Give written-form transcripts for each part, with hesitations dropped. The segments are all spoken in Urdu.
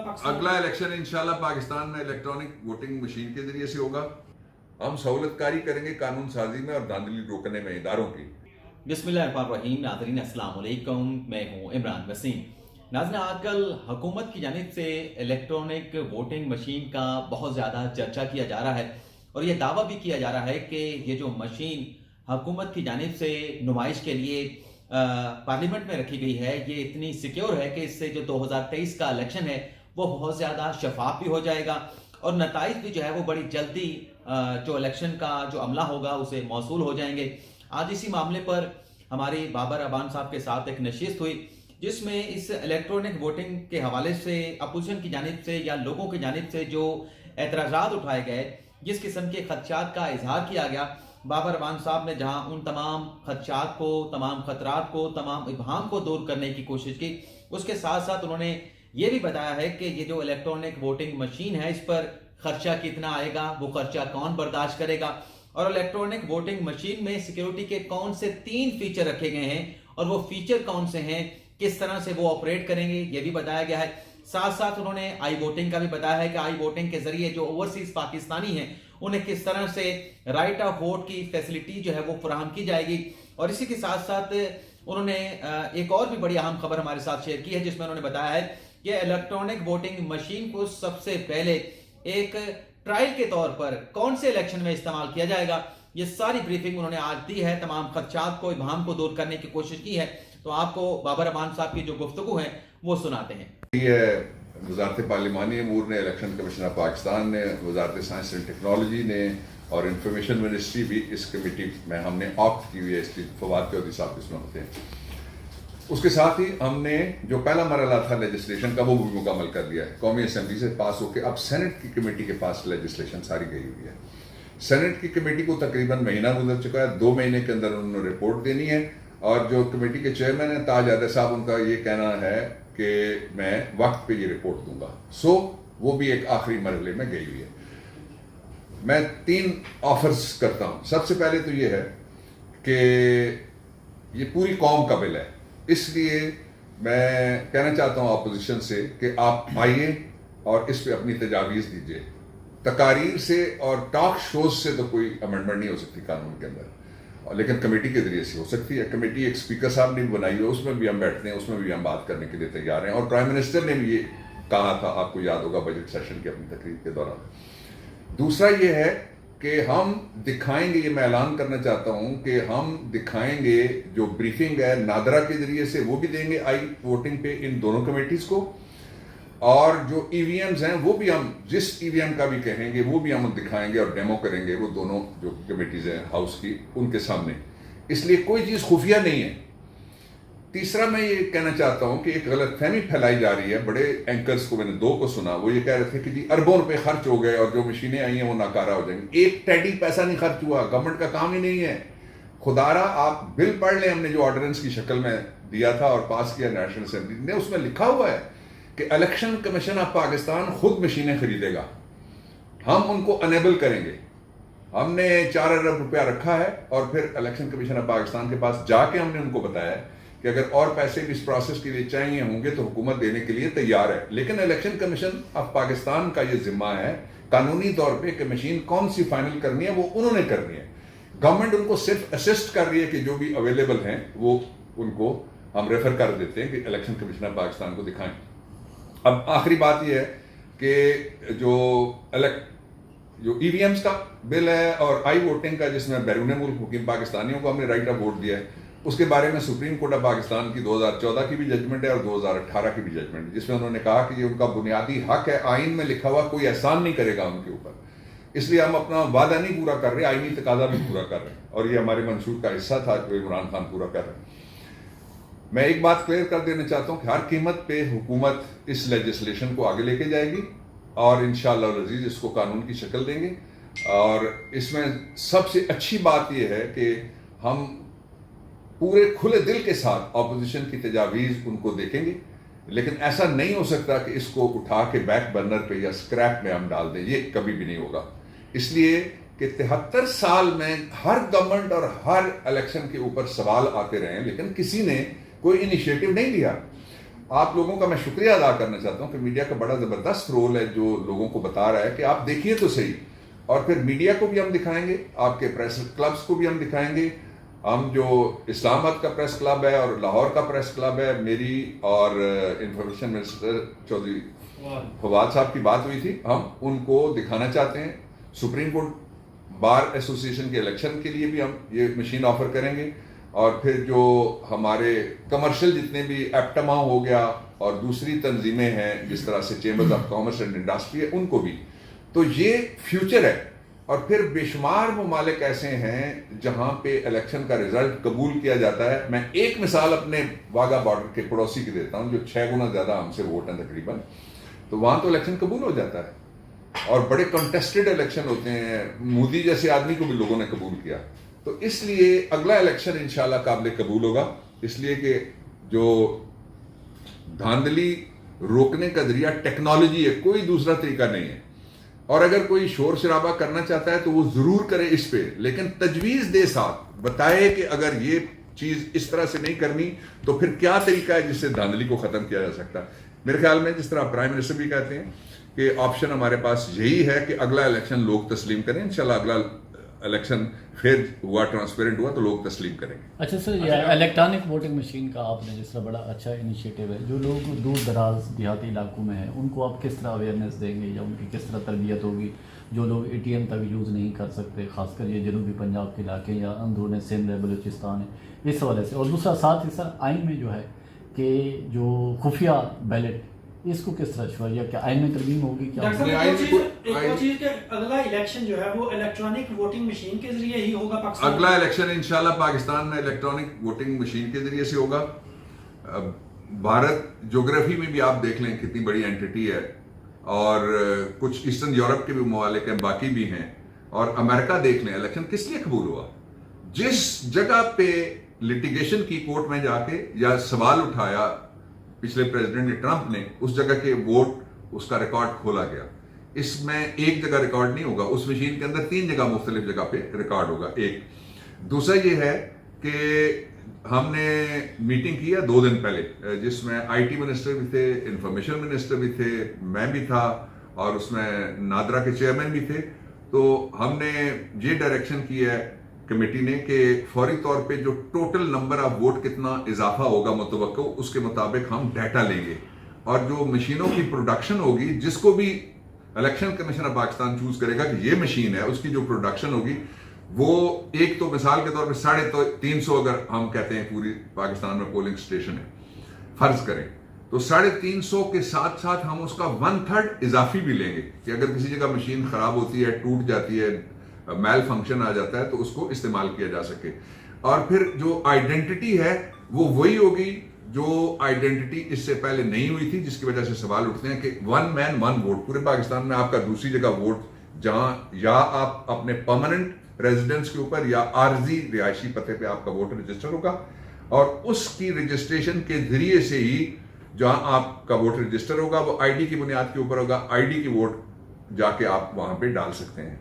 اگلا الیکشن انشاءاللہ پاکستان میں الیکٹرانک ووٹنگ مشین کے ذریعے سے ہوگا. ہم سہولت کاری کریں گے قانون سازی میں اور دھاندلی روکنے میں اداروں کی. بسم اللہ الرحمن الرحیم. ناظرین السلام علیکم، میں ہوں عمران وسیم. ناظرین، آج کل حکومت کی جانب سے الیکٹرانک ووٹنگ مشین کا بہت زیادہ چرچا کیا جا رہا ہے اور یہ دعویٰ بھی کیا جا رہا ہے کہ یہ جو مشین حکومت کی جانب سے نمائش کے لیے پارلیمنٹ میں رکھی گئی ہے یہ اتنی سیکیور ہے کہ اس سے جو 2023 کا الیکشن ہے وہ بہت زیادہ شفاف بھی ہو جائے گا اور نتائج بھی جو ہے وہ بڑی جلدی جو الیکشن کا جو عملہ ہوگا اسے موصول ہو جائیں گے. آج اسی معاملے پر ہماری بابر ابان صاحب کے ساتھ ایک نشست ہوئی جس میں اس الیکٹرانک ووٹنگ کے حوالے سے اپوزیشن کی جانب سے یا لوگوں کی جانب سے جو اعتراضات اٹھائے گئے، جس قسم کے خدشات کا اظہار کیا گیا، بابر ابان صاحب نے جہاں ان تمام خدشات کو، تمام خطرات کو، تمام ابہام کو دور کرنے کی کوشش کی، اس کے ساتھ ساتھ انہوں نے یہ بھی بتایا ہے کہ یہ جو الیکٹرانک ووٹنگ مشین ہے اس پر خرچہ کتنا آئے گا، وہ خرچہ کون برداشت کرے گا، اور الیکٹرانک ووٹنگ مشین میں سیکیورٹی کے کون سے 3 فیچر رکھے گئے ہیں اور وہ فیچر کون سے ہیں، کس طرح سے وہ آپریٹ کریں گے، یہ بھی بتایا گیا ہے. ساتھ ساتھ انہوں نے آئی ووٹنگ کا بھی بتایا ہے کہ آئی ووٹنگ کے ذریعے جو اوورسیز پاکستانی ہیں انہیں کس طرح سے رائٹ آف ووٹ کی فیسلٹی جو ہے وہ فراہم کی جائے گی. اور اسی کے ساتھ ساتھ انہوں نے ایک اور بھی بڑی اہم خبر ہمارے ساتھ شیئر کی ہے جس میں انہوں نے بتایا ہے کہ الیکٹرانک ووٹنگ مشین کو سب سے پہلے ایک ٹرائل کے طور پر کون سے الیکشن میں استعمال کیا جائے گا. یہ ساری بریفنگ انہوں نے آج دی ہے، تمام خدشات کو، ابہام کو دور کرنے کی کوشش کی ہے. تو آپ کو بابر ابان صاحب کی جو گفتگو ہے وہ سناتے ہیں. یہ وزارت پارلیمانی امور نے، الیکشن کمیشن آف پاکستان نے، وزارت سائنس اینڈ ٹیکنالوجی نے اور انفارمیشن منسٹری بھی اس کمیٹی میں ہم نے آپٹ کی ہوئی ہے. اس کی فواد چودھری صاحب اس میں ہوتے ہیں. اس کے ساتھ ہی ہم نے جو پہلا مرحلہ تھا لیجسلیشن کا وہ بھی مکمل کر دیا ہے. قومی اسمبلی سے پاس ہو کے اب سینٹ کی کمیٹی کے پاس لیجسلیشن ساری گئی ہوئی ہے. سینٹ کی کمیٹی کو تقریباً مہینہ گزر چکا ہے. 2 مہینے کے اندر انہوں نے رپورٹ دینی ہے اور جو کمیٹی کے چیئرمین ہیں تاج عادل صاحب، ان کا یہ کہنا ہے کہ میں وقت پہ یہ رپورٹ دوں گا. وہ بھی ایک آخری مرحلے میں گئی ہوئی ہے. میں 3 آفرز کرتا ہوں. سب سے پہلے تو یہ ہے کہ یہ پوری قوم کا بل ہے، اس لیے میں کہنا چاہتا ہوں اپوزیشن سے کہ آپ آئیے اور اس پہ اپنی تجاویز دیجیے. تقاریر سے اور ٹاک شوز سے تو کوئی امینڈمنٹ نہیں ہو سکتی قانون کے اندر، لیکن کمیٹی کے ذریعے سے ہو سکتی ہے. کمیٹی ایک اسپیکر صاحب نے بھی بنائی ہے، اس میں بھی ہم بیٹھتے ہیں، اس میں بھی ہم بات کرنے کے لیے تیار ہیں. اور پرائم منسٹر نے بھی یہ کہا تھا، آپ کو یاد ہوگا بجٹ سیشن کی اپنی تقریر کے دوران. دوسرا یہ ہے کہ ہم دکھائیں گے، یہ میں اعلان کرنا چاہتا ہوں کہ ہم دکھائیں گے جو بریفنگ ہے نادرا کے ذریعے سے وہ بھی دیں گے آئی ووٹنگ پہ ان دونوں کمیٹیز کو، اور جو ای وی ایمز ہیں وہ بھی ہم جس ای وی ایم کا بھی کہیں گے وہ بھی ہم دکھائیں گے اور ڈیمو کریں گے وہ دونوں جو کمیٹیز ہیں ہاؤس کی ان کے سامنے. اس لیے کوئی چیز خفیہ نہیں ہے. تیسرا میں یہ کہنا چاہتا ہوں کہ ایک غلط فہمی پھیلائی جا رہی ہے. بڑے اینکرز کو میں نے 2 کو سنا، وہ یہ کہہ رہے تھے کہ جی اربوں روپے خرچ ہو گئے اور جو مشینیں آئی ہیں وہ ناکارہ ہو جائیں گی. ایک ٹیڈی پیسہ نہیں خرچ ہوا، گورنمنٹ کا کام ہی نہیں ہے. خدارا آپ بل پڑھ لیں، ہم نے جو آرڈیننس کی شکل میں دیا تھا اور پاس کیا نیشنل اسمبلی نے، اس میں لکھا ہوا ہے کہ الیکشن کمیشن آف پاکستان خود مشینیں خریدے گا، ہم ان کو انیبل کریں گے. ہم نے 4 ارب روپیہ رکھا ہے اور پھر الیکشن کمیشن آف پاکستان کے پاس جا کے ہم نے ان کو بتایا ہے کہ اگر اور پیسے بھی اس پروسیس کے لیے چاہیے ہوں گے تو حکومت دینے کے لیے تیار ہے. لیکن الیکشن کمیشن آف پاکستان کا یہ ذمہ ہے قانونی طور پہ کہ مشین کون سی فائنل کرنی ہے وہ انہوں نے کرنی ہے. گورنمنٹ ان کو صرف اسسٹ کر رہی ہے کہ جو بھی اویلیبل ہیں وہ ان کو ہم ریفر کر دیتے ہیں کہ الیکشن کمیشن آف پاکستان کو دکھائیں. اب آخری بات یہ ہے کہ جو ای وی ایمز کا بل ہے اور آئی ووٹنگ کا جس میں بیرون ملک مقیم پاکستانیوں کو ہم نے رائٹ آف ووٹ دیا ہے، اس کے بارے میں سپریم کورٹ آف پاکستان کی 2014 کی بھی ججمنٹ ہے اور 2018 کی بھی ججمنٹ، جس میں انہوں نے کہا کہ یہ ان کا بنیادی حق ہے، آئین میں لکھا ہوا کوئی احسان نہیں کرے گا ان کے اوپر. اس لیے ہم اپنا وعدہ نہیں پورا کر رہے، آئینی تقاضا بھی پورا کر رہے ہیں اور یہ ہمارے منشور کا حصہ تھا جو عمران خان پورا کر رہے ہیں. میں ایک بات کلیئر کر دینا چاہتا ہوں کہ ہر قیمت پہ حکومت اس لیجسلیشن کو آگے لے کے جائے گی اور انشاءاللہ العزیز اس کو قانون کی شکل دیں گے. اور اس میں سب سے اچھی بات یہ ہے کہ ہم پورے کھلے دل کے ساتھ اپوزیشن کی تجاویز ان کو دیکھیں گے، لیکن ایسا نہیں ہو سکتا کہ اس کو اٹھا کے بیک برنر پہ یا اسکریپ میں ہم ڈال دیں. یہ کبھی بھی نہیں ہوگا، اس لیے کہ 73 سال میں ہر گورنمنٹ اور ہر الیکشن کے اوپر سوال آتے رہے لیکن کسی نے کوئی انیشیٹو نہیں لیا. آپ لوگوں کا میں شکریہ ادا کرنا چاہتا ہوں کہ میڈیا کا بڑا زبردست رول ہے جو لوگوں کو بتا رہا ہے کہ آپ دیکھیے تو صحیح. اور پھر میڈیا کو بھی ہم دکھائیں گے, آپ کے پریس کلبز کو بھی ہم دکھائیں گے. ہم جو اسلام آباد کا پریس کلب ہے اور لاہور کا پریس کلب ہے, میری اور انفارمیشن منسٹر چودھری فواد صاحب کی بات ہوئی تھی, ہم ان کو دکھانا چاہتے ہیں. سپریم کورٹ بار ایسوسیشن کے الیکشن کے لیے بھی ہم یہ مشین آفر کریں گے. اور پھر جو ہمارے کمرشل جتنے بھی ایپٹما ہو گیا اور دوسری تنظیمیں ہیں جس طرح سے chambers of commerce and industry ہے, ان کو بھی. تو یہ فیوچر ہے. اور پھر بے شمار ممالک ایسے ہیں جہاں پہ الیکشن کا رزلٹ قبول کیا جاتا ہے. میں ایک مثال اپنے واگا بارڈر کے پڑوسی کی دیتا ہوں جو 6 گنا زیادہ ہم سے ووٹ ہیں تقریباً. تو وہاں تو الیکشن قبول ہو جاتا ہے اور بڑے کنٹیسٹڈ الیکشن ہوتے ہیں. مودی جیسے آدمی کو بھی لوگوں نے قبول کیا. تو اس لیے اگلا الیکشن انشاءاللہ قابل قبول ہوگا, اس لیے کہ جو دھاندلی روکنے کا ذریعہ ٹیکنالوجی ہے, کوئی دوسرا طریقہ نہیں ہے. اور اگر کوئی شور شرابہ کرنا چاہتا ہے تو وہ ضرور کرے اس پہ, لیکن تجویز دے ساتھ بتائے کہ اگر یہ چیز اس طرح سے نہیں کرنی تو پھر کیا طریقہ ہے جس سے دھاندلی کو ختم کیا جا سکتا ہے. میرے خیال میں جس طرح پرائم منسٹر بھی کہتے ہیں کہ آپشن ہمارے پاس یہی ہے کہ اگلا الیکشن لوگ تسلیم کریں. انشاءاللہ اگلا الیکشن پھر ہوا, ٹرانسپیرنٹ ہوا تو لوگ تسلیم کریں گے. اچھا سر, یہ الیکٹرانک ووٹنگ مشین کا آپ نے جس طرح بڑا اچھا انیشیٹو ہے, جو لوگ دور دراز دیہاتی علاقوں میں ہیں ان کو آپ کس طرح اویئرنیس دیں گے یا ان کی کس طرح تربیت ہوگی؟ جو لوگ ATM تک یوز نہیں کر سکتے, خاص کر یہ جنوبی پنجاب کے علاقے یا اندرون سندھ ہے, بلوچستان ہے, اس حوالے سے. اور دوسرا ساتھ ہی سر آئین میں جو ہے کہ جو خفیہ بیلٹ, اس کو کس طرح چھوڑا, یا کیا آئین میں ترمیم ہوگی کیا؟ ایک اور چیز کہ اگلا الیکشن جو ہے وہ الیکٹرانک ووٹنگ مشین کے ذریعے ہی ہوگا پاکستان. اگلا الیکشن انشاءاللہ پاکستان میں الیکٹرانک ووٹنگ مشین کے ذریعے سے ہوگا. بھارت جغرافی میں بھی آپ دیکھ لیں کتنی بڑی اینٹی ہے, اور کچھ ایسٹرن یورپ کے بھی ممالک ہیں, باقی بھی ہیں, اور امریکہ دیکھ لیں. الیکشن کس لیے قبول ہوا؟ جس جگہ پہ لٹیگیشن کی کورٹ میں جا کے یا سوال اٹھایا پچھلے پریزیڈنٹ ٹرمپ نے, اس جگہ کے ووٹ, اس کا ریکارڈ کھولا گیا. اس میں ایک جگہ ریکارڈ نہیں ہوگا, اس مشین کے اندر 3 جگہ مختلف جگہ پہ ریکارڈ ہوگا. ایک دوسرا یہ ہے کہ ہم نے میٹنگ کی ہے 2 دن پہلے, جس میں IT منسٹر بھی تھے, انفارمیشن منسٹر بھی تھے, میں بھی تھا, اور اس میں نادرا کے چیئرمین بھی تھے. تو ہم نے یہ ڈائریکشن کی ہے کمیٹی نے کہ فوری طور پہ جو ٹوٹل نمبر آف ووٹ کتنا اضافہ ہوگا متوقع, اس کے مطابق ہم ڈیٹا لیں گے. اور جو مشینوں کی پروڈکشن ہوگی, جس کو بھی election commission of Pakistan choose کرے گا کہ یہ مشین ہے, اس کی جو پروڈکشن ہوگی وہ ایک تو مثال کے طور پہ 350 اگر ہم کہتے ہیں پوری پاکستان میں پولنگ اسٹیشن ہے فرض کریں, تو 350 کے ساتھ ساتھ ہم اس کا 1/3 اضافی بھی لیں گے کہ اگر کسی جگہ مشین خراب ہوتی ہے, ٹوٹ جاتی ہے, میل فنکشن آ جاتا ہے, تو اس کو استعمال کیا جا سکے. اور پھر جو آئیڈینٹی ہے وہ وہی ہوگی جو آئیڈینٹی اس سے پہلے نہیں ہوئی تھی, جس کی وجہ سے سوال اٹھتے ہیں کہ 1 مین 1 ووٹ. پورے پاکستان میں آپ کا دوسری جگہ ووٹ جہاں یا آپ اپنے پرماننٹ ریزیڈنس کے اوپر یا عارضی رہائشی پتے پہ آپ کا ووٹ رجسٹر ہوگا, اور اس کی رجسٹریشن کے ذریعے سے ہی جہاں آپ کا ووٹ رجسٹر ہوگا وہ ID کی بنیاد کے اوپر ہوگا. ID کی ووٹ جا کے آپ وہاں پہ ڈال سکتے ہیں.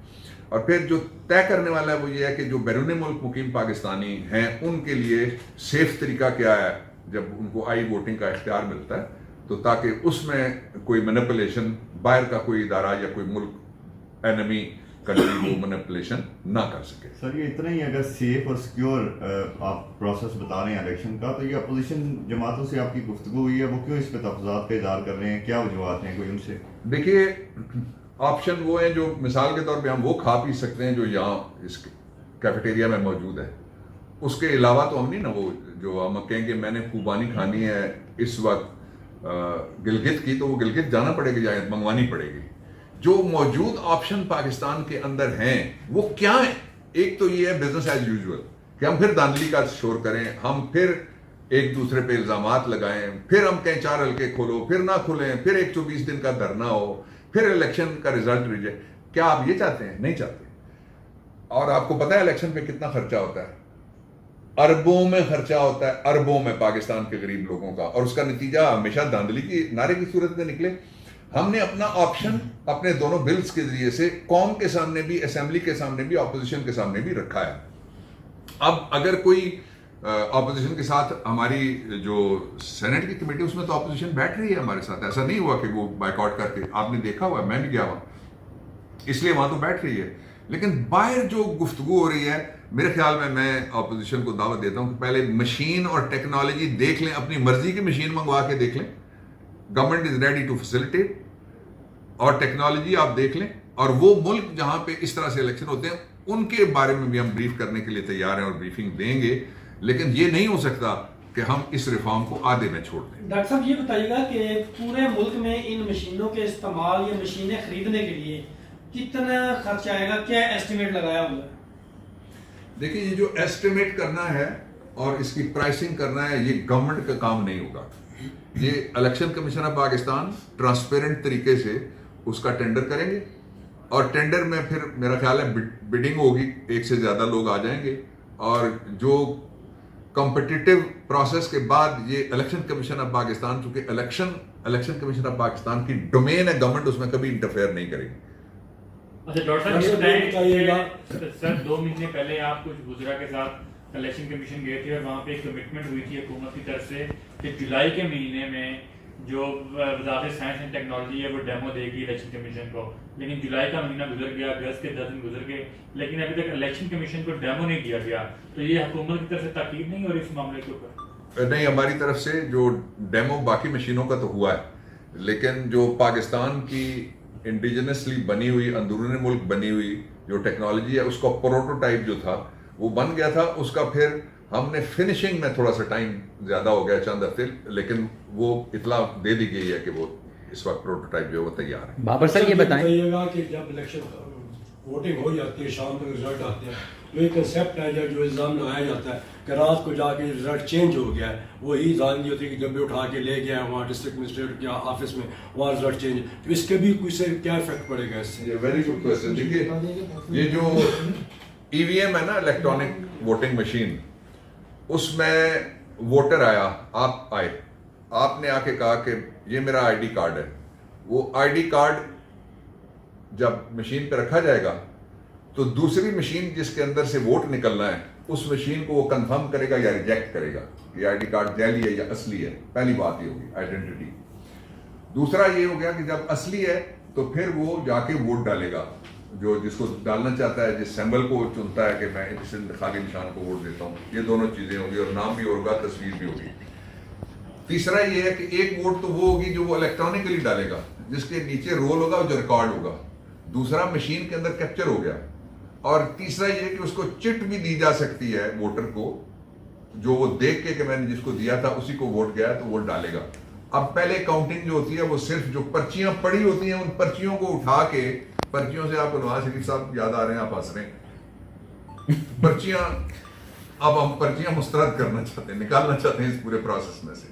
اور پھر جو طے کرنے والا ہے وہ یہ ہے کہ جو بیرون ملک مقیم پاکستانی ہیں ان کے لیے سیف طریقہ کیا ہے جب ان کو ووٹنگ کا اختیار ملتا ہے, تو تاکہ اس میں کوئی مینپولیشن باہر کا کوئی ادارہ یا کوئی ملک اینمی کنٹری وہ مینپولیشن نہ کر سکے. سر یہ اتنا ہی اگر سیف اور سیکیور آپ پروسیس بتا رہے ہیں الیکشن کا, تو یہ اپوزیشن جماعتوں سے آپ کی گفتگو ہوئی ہے, وہ کیوں اس پہ تفصیلات کا اظہار کر رہے ہیں, کیا وجوہات ہیں کوئی ان سے؟ دیکھیے آپشن وہ ہیں جو مثال کے طور پہ ہم وہ کھا پی سکتے ہیں جو یہاں اس کیفیٹیریا میں موجود ہے, اس کے علاوہ تو ہم نہیں نا وہ جو ہم کہیں کہ میں نے خوبانی کھانی ہے اس وقت گلگت کی, تو وہ گلگت جانا پڑے گی یا منگوانی پڑے گی. جو موجود آپشن پاکستان کے اندر ہیں وہ کیا ہیں؟ ایک تو یہ ہے بزنس ایز یوزول کہ ہم پھر دھاندلی کا شور کریں, ہم پھر ایک دوسرے پہ الزامات لگائیں, پھر ہم کہیں 4 حلقے کھولو پھر نہ کھولیں, پھر ایک 24 دن کا دھرنا ہو, پھر الیکشن کا رزلٹ ریجیکٹ. کیا آپ یہ چاہتے ہیں؟ نہیں چاہتے. اور آپ کو پتا ہے الیکشن پہ کتنا خرچہ ہوتا ہے؟ اربوں میں خرچہ ہوتا ہے, اربوں میں پاکستان کے غریب لوگوں کا, اور اس کا نتیجہ ہمیشہ دھاندلی کی نعرے کی صورت میں نکلے. ہم نے اپنا آپشن اپنے دونوں بلز کے ذریعے سے قوم کے سامنے بھی, اسمبلی کے سامنے بھی, اپوزیشن کے سامنے بھی رکھا ہے. اب اگر کوئی اپوزیشن کے ساتھ ہماری جو سینٹ کی کمیٹی اس میں تو اپوزیشن بیٹھ رہی ہے ہمارے ساتھ. ایسا نہیں ہوا کہ وہ بائیکاٹ کر کے, آپ نے دیکھا ہوا ہے, میں بھی گیا ہوا, اس لیے وہاں تو بیٹھ رہی ہے. لیکن باہر جو گفتگو ہو رہی ہے, میرے خیال میں اپوزیشن کو دعوت دیتا ہوں کہ پہلے مشین اور ٹیکنالوجی دیکھ لیں, اپنی مرضی کی مشین منگوا کے دیکھ لیں. Government is ready to facilitate, اور ٹیکنالوجی آپ دیکھ لیں, اور وہ ملک جہاں پہ اس طرح سے الیکشن ہوتے ہیں ان کے بارے میں بھی ہم بریف کرنے کے لیے تیار ہیں اور بریفنگ دیں گے. لیکن یہ نہیں ہو سکتا کہ ہم اس ریفارم کو آدھے میں چھوڑ دیں. ڈاکٹر صاحب یہ بتائیے گا کہ پورے ملک میں ان مشینوں کے استعمال یا مشینیں خریدنے کے لیے کتنا خرچ آئے گا, کیا ایسٹیمیٹ لگایا ہوا ہے؟ دیکھیں, یہ جو ایسٹیمیٹ کرنا ہے اور اس کی پرائسنگ کرنا ہے, یہ گورنمنٹ کا کام نہیں ہوگا. یہ election commission of Pakistan transparent طریقے سے اس کا ٹینڈر کریں گے, اور ٹینڈر میں پھر میرا خیال ہے بڈنگ ہوگی, ایک سے زیادہ لوگ آ جائیں گے, اور جو کمپٹیٹیو پروسیس کے بعد یہ الیکشن کمیشن آف پاکستان, چونکہ الیکشن کمیشن آف پاکستان کی ڈومین ہے, گورنمنٹ اس میں کبھی انٹرفیئر نہیں کرے گی. اچھا ڈاکٹر صاحب, سر 2 مہینے پہلے آپ کچھ وزراء کے ساتھ الیکشن کمیشن گئے تھے, اور وہاں پہ ایک کمٹمنٹ ہوئی تھی حکومت کی طرف سے کہ جولائی کے مہینے میں جو وزارت سائنس اینڈ ٹیکنالوجی ہے وہ ڈیمو دے گی الیکشن کمیشن کو. لیکن جولائی کا مہینہ گزر گیا, اگست کے 10 دن گزر گئے, لیکن ابھی تک الیکشن کمیشن کو ڈیمو نہیں دیا گیا. تو یہ حکومت کی طرف سے تاکید نہیں ہو رہی اس معاملے کے اوپر؟ نہیں, ہماری طرف سے جو ڈیمو باقی مشینوں کا تو ہوا ہے, لیکن جو پاکستان کی انڈیجنسلی بنی ہوئی, اندرون ملک بنی ہوئی جو ٹیکنالوجی ہے, اس کا پروٹوٹائپ جو تھا وہ بن گیا تھا. اس کا پھر ہم نے فنشنگ میں تھوڑا سا ٹائم زیادہ ہو گیا, چند ہفتے, لیکن وہ اطلاع دے دی گئی ہے کہ وہ اس وقت پروٹوٹائپ جو ہے وہ تیار ہے. بابر سر یہ بتائیں گا کہ جب الیکشن ووٹنگ ہو جاتی ہے, شام تک رزلٹ آتے ہیں, تو ایک کنسیپٹ ہے جو الزام لگایا جاتا ہے کہ رات کو جا کے رزلٹ چینج ہو گیا ہے, وہی ظاہر نہیں ہوتی کہ جب بھی اٹھا کے لے گیا وہاں ڈسٹرکٹ مجسٹریٹ کے آفس میں, وہاں رزلٹ چینج, تو اس کے بھی کچھ سے کیا افیکٹ پڑے گا اس سے؟ یہ ویری گڈ کوشچن. دیکھیے, یہ جو ای وی ایم ہے نا, الیکٹرانک ووٹنگ مشین, اس میں ووٹر آیا, آپ آئے, آپ نے آ کے کہا کہ یہ میرا آئی ڈی کارڈ ہے. وہ آئی ڈی کارڈ جب مشین پہ رکھا جائے گا تو دوسری مشین جس کے اندر سے ووٹ نکلنا ہے, اس مشین کو وہ کنفرم کرے گا یا ریجیکٹ کرے گا یہ آئی ڈی کارڈ جعلی ہے یا اصلی ہے. پہلی بات یہ ہوگی آئیڈینٹی. دوسرا یہ ہو گیا کہ جب اصلی ہے تو پھر وہ جا کے ووٹ ڈالے گا, جو جس کو ڈالنا چاہتا ہے, جس سمبل کو چنتا ہے کہ میں اس خالی نشان کو ووٹ دیتا ہوں. یہ دونوں چیزیں ہوں گی, اور نام بھی ہوگا, تصویر بھی ہوگی. تیسرا یہ ہے کہ ایک ووٹ تو وہ ہوگی جو وہ الیکٹرانکلی ڈالے گا, جس کے نیچے رول ہوگا جو ریکارڈ ہوگا. دوسرا مشین کے اندر کیپچر ہو گیا. اور تیسرا یہ کہ اس کو چٹ بھی دی جا سکتی ہے ووٹر کو, جو وہ دیکھ کے کہ میں نے جس کو دیا تھا اسی کو ووٹ گیا تو ووٹ ڈالے گا. اب پہلے کاؤنٹنگ جو ہوتی ہے وہ صرف جو پرچیاں پڑی ہوتی ہیں ان پرچیوں کو اٹھا کے, پرچیوں سے آپ کو نواز شریف صاحب یاد آ رہے ہیں, آپ ہنس رہے ہیں, پرچیاں اب ہم پرچیاں مسترد کرنا چاہتے ہیں, نکالنا چاہتے ہیں اس پورے پروسیس میں سے.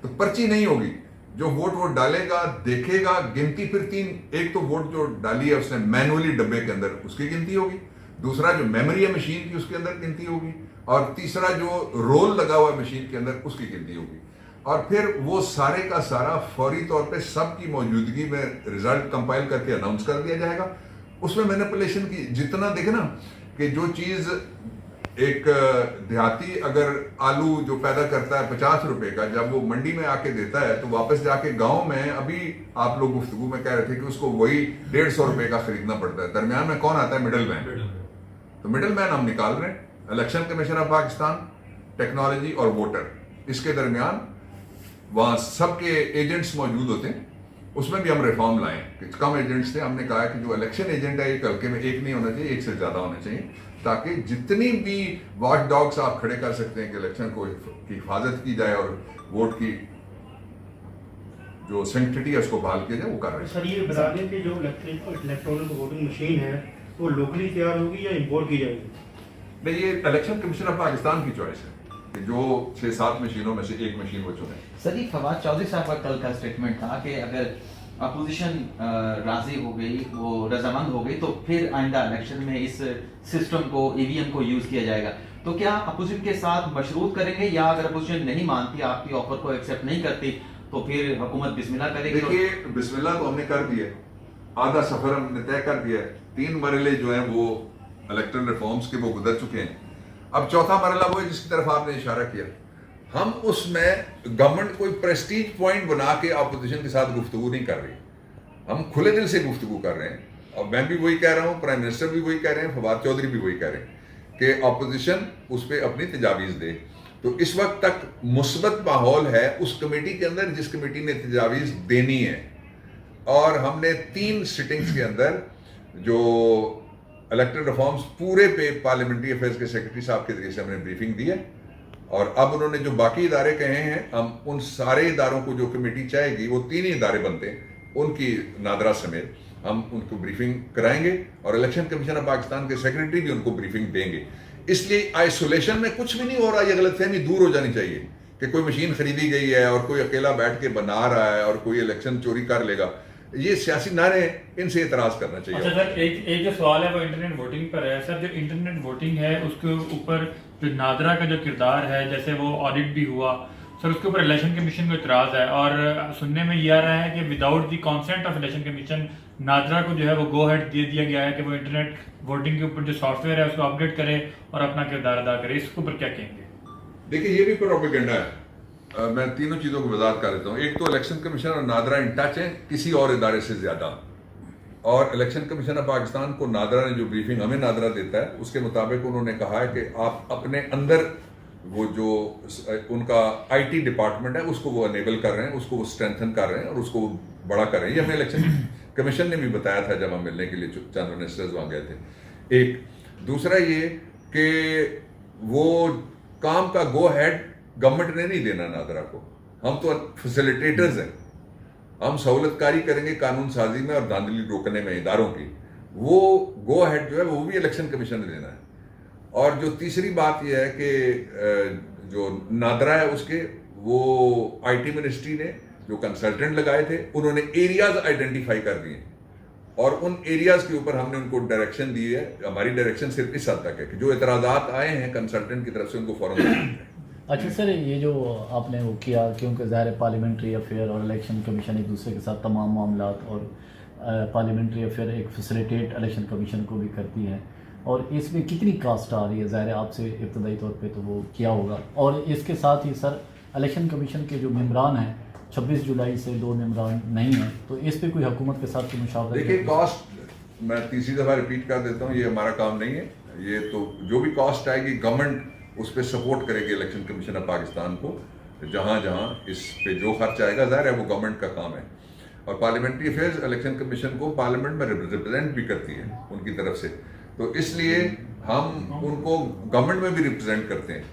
تو پرچی نہیں ہوگی, جو ووٹ وہ ڈالے گا, دیکھے گا, گنتی پھر 3, ایک تو ووٹ جو ڈالی ہے اس نے مینولی ڈبے کے اندر, اس کی گنتی ہوگی. دوسرا جو میموری ہے مشین کی اس کے اندر گنتی ہوگی, اور تیسرا جو رول لگا ہوا ہے مشین کے اندر اس کی گنتی ہوگی. اور پھر وہ سارے کا سارا فوری طور پہ سب کی موجودگی میں رزلٹ کمپائل کر کے اناؤنس کر دیا جائے گا. اس میں مینیپولیشن کی جتنا دیکھیں نا, کہ جو چیز ایک دیہاتی اگر آلو جو پیدا کرتا ہے 50 روپے کا, جب وہ منڈی میں آ کے دیتا ہے تو واپس جا کے گاؤں میں, ابھی آپ لوگ گفتگو میں کہہ رہے تھے کہ اس کو وہی 150 روپے کا خریدنا پڑتا ہے. درمیان میں کون آتا ہے؟ Middle man. تو مڈل مین ہم نکال رہے ہیں. Election commission of Pakistan, technology اور ووٹر, اس کے درمیان وہاں سب کے ایجنٹس موجود ہوتے ہیں. اس میں بھی ہم ریفارم لائیں کہ کم ایجنٹس تھے. ہم نے کہا کہ جو الیکشن ایجنٹ ہے یہ کلکے میں ایک نہیں ہونا چاہیے, ایک سے زیادہ ہونا چاہیے, تاکہ جتنی بھی واچ ڈاگس آپ کھڑے کر سکتے ہیں کہ الیکشن کو کی حفاظت کی جائے اور ووٹ کی جو سینکٹیٹی ہے اس کو بحال کیا جائے, وہ کر رہے ہیں. سر یہ بتا دیں کہ جو الیکٹرانک ووٹنگ مشین ہے وہ لوکلی تیار ہوگی یا امپورٹ کی جائے گی؟ نہیں, یہ الیکشن کمیشن آف پاکستان کی چوائس ہے کہ جو 6-7 مشینوں میں سے ایک مشین وہ چنے. سر فواد چودھری صاحب کا کل کا اسٹیٹمنٹ تھا کہ اگر اپوزیشن راضی ہو گئی, وہ رضامند ہو گئی, تو پھر آئندہ الیکشن میں اس سسٹم کو, ای وی ایم کو یوز کیا جائے گا. تو کیا اپوزیشن کے ساتھ مشروط کریں گے, یا اگر اپوزیشن نہیں مانتی, آپ کی آفر کو ایکسیپٹ نہیں کرتی, تو پھر حکومت بسم اللہ کرے گی؟ دیکھیے, بسم اللہ تو ہم نے کر دیا, آدھا سفر ہم نے طے کر دیا ہے. 3 مرحلے جو ہیں وہ الیکٹرل ریفارمز کے وہ گزر چکے ہیں. اب چوتھا مرحلہ وہ ہے جس کی طرف آپ نے اشارہ کیا. ہم اس میں گورنمنٹ کوئی پریسٹیج پوائنٹ بنا کے اپوزیشن کے ساتھ گفتگو نہیں کر رہی. ہم کھلے دل سے گفتگو کر رہے ہیں, اور میں بھی وہی کہہ رہا ہوں, پرائم منسٹر بھی وہی کہہ رہے ہیں, فواد چودھری بھی وہی کہہ رہے ہیں کہ اپوزیشن اس پہ اپنی تجاویز دے. تو اس وقت تک مثبت ماحول ہے اس کمیٹی کے اندر جس کمیٹی نے تجاویز دینی ہے. اور ہم نے 3 سٹنگز کے اندر جو الیکٹڈ ریفارمز پورے پہ پارلیمنٹری افیئرز کے سیکرٹری صاحب کے ذریعے سے ہم نے بریفنگ دی ہے, اور اب انہوں نے جو باقی ادارے کہے ہیں ہم ان سارے اداروں کو جو کمیٹی چاہے گی, وہ 3 ہی ادارے بنتے ہیں, ان کی نادرا سمیت ہم ان کو بریفنگ کرائیں گے, اور الیکشن کمیشن آف پاکستان کے سیکرٹری بھی ان کو بریفنگ دیں گے. اس لیے آئسولیشن میں کچھ بھی نہیں ہو رہا, یہ غلط فہمی دور ہو جانی چاہیے کہ کوئی مشین خریدی گئی ہے اور کوئی اکیلا بیٹھ کے بنا رہا ہے اور کوئی الیکشن چوری کر لے گا. یہ سیاسی نعرے ہیں, ان سے اعتراض کرنا چاہیے. اچھا سر, ایک جو سوال ہے وہ انٹرنیٹ ووٹنگ پر ہے. سر جو انٹرنیٹ ووٹنگ ہے اس کے اوپر جو نادرا کا جو کردار ہے, جیسے وہ آڈٹ بھی ہوا سر, اس کے اوپر الیکشن کمیشن کو اعتراض ہے, اور سننے میں یہ آ رہا ہے کہ without the consent of election commission NADRA کو جو ہے وہ گو ہیڈ دے دیا گیا ہے کہ وہ انٹرنیٹ ووٹنگ کے اوپر جو سافٹ ویئر ہے اس کو اپڈیٹ کرے اور اپنا کردار ادا کرے. اس کے اوپر کیا کہیں گے؟ دیکھیں یہ بھی پروپیگنڈا ہے. میں تینوں چیزوں کو وضاحت کر دیتا ہوں. ایک تو الیکشن کمیشن اور نادرا ان ٹچ ہیں کسی اور ادارے سے زیادہ, اور الیکشن کمیشن آف پاکستان کو نادرا نے جو بریفنگ ہمیں نادرا دیتا ہے اس کے مطابق انہوں نے کہا ہے کہ آپ اپنے اندر وہ جو ان کا آئی ٹی ڈپارٹمنٹ ہے اس کو وہ انیبل کر رہے ہیں, اس کو وہ اسٹرینتھن کر رہے ہیں اور اس کو بڑا کر رہے ہیں. یہ ہمیں الیکشن کمیشن نے بھی بتایا تھا جب ہم ملنے کے لیے چند منسٹرز وہاں گئے تھے. ایک دوسرا یہ کہ وہ کام کا گو ہیڈ گورنمنٹ نے نہیں دینا نادرا کو, ہم تو فیسیلیٹیٹرز ہیں, ہم سہولت کاری کریں گے قانون سازی میں اور دھاندلی روکنے میں اداروں کی. وہ گو ہیڈ جو ہے وہ بھی الیکشن کمیشن نے دینا ہے. اور جو تیسری بات یہ ہے کہ جو نادرا ہے اس کے وہ آئی ٹی منسٹری نے جو کنسلٹنٹ لگائے تھے انہوں نے ایریاز آئیڈینٹیفائی کر دیے, اور ان ایریاز کے اوپر ہم نے ان کو ڈائریکشن دی ہے. ہماری ڈائریکشن صرف اس حد تک ہے کہ جو اعتراضات آئے ہیں کنسلٹنٹ کی طرف سے ان کو فوراً. اچھا سر, یہ جو آپ نے وہ کیا, کیونکہ ظاہر پارلیمنٹری افیئر اور الیکشن کمیشن ایک دوسرے کے ساتھ تمام معاملات, اور پارلیمنٹری افیئر ایک فیسیلیٹیٹ الیکشن کمیشن کو بھی کرتی ہے, اور اس میں کتنی کاسٹ آ رہی ہے؟ ظاہر آپ سے ابتدائی طور پہ تو وہ کیا ہوگا, اور اس کے ساتھ ہی سر الیکشن کمیشن کے جو ممبران ہیں 26 جولائی سے 2 ممبران نہیں ہیں, تو اس پہ کوئی حکومت کے ساتھ کوئی مشاورت؟ دیکھیے کاسٹ میں تیسری دفعہ ریپیٹ کر دیتا ہوں, یہ ہمارا کام نہیں ہے. یہ تو جو بھی کاسٹ آئے گی گورنمنٹ اس پہ سپورٹ کرے گی الیکشن کمیشن آف پاکستان کو, جہاں جہاں اس پہ جو خرچ آئے گا ظاہر ہے وہ گورنمنٹ کا کام ہے. اور پارلیمنٹری افیئرز الیکشن کمیشن کو پارلیمنٹ میں ریپرزینٹ بھی کرتی ہے ان کی طرف سے, تو اس لیے ہم ان کو گورنمنٹ میں بھی ریپرزینٹ کرتے ہیں,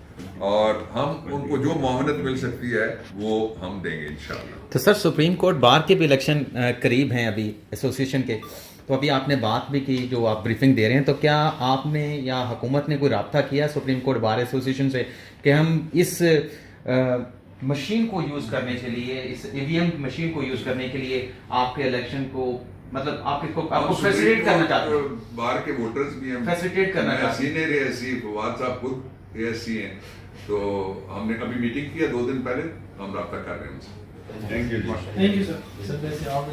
اور ہم ان کو جو معاونت مل سکتی ہے وہ ہم دیں گے انشاءاللہ. تو سر سپریم کورٹ بار کے بھی الیکشن قریب ہیں ابھی ایسوسیشن کے, تو ابھی آپ نے بات بھی کی جو آپ بریفنگ دے رہے ہیں, تو کیا آپ نے یا حکومت نے کوئی رابطہ کیا سپریم کورٹ بار ایسوسیشن سے کہ ہم اس مشین کو یوز کرنے کے لیے, اس ای وی ایم مشین کو یوز کرنے کے لیے آپ کے الیکشن کو مطلب آپ کو فیسیلیٹ کرنا چاہتے ہیں؟ باہر کے ووٹرز بھی ہیں فیسیلیٹ کرنا چاہتے ہیں. Senior A S C Fawad sahab خود اے ایس سی ہیں, تو ہم نے ابھی میٹنگ کی ہے 2 دن پہلے, ہم رابطہ کر رہے ہیں ان سے. Thank you. Thank you sir. Sir ویسے آپ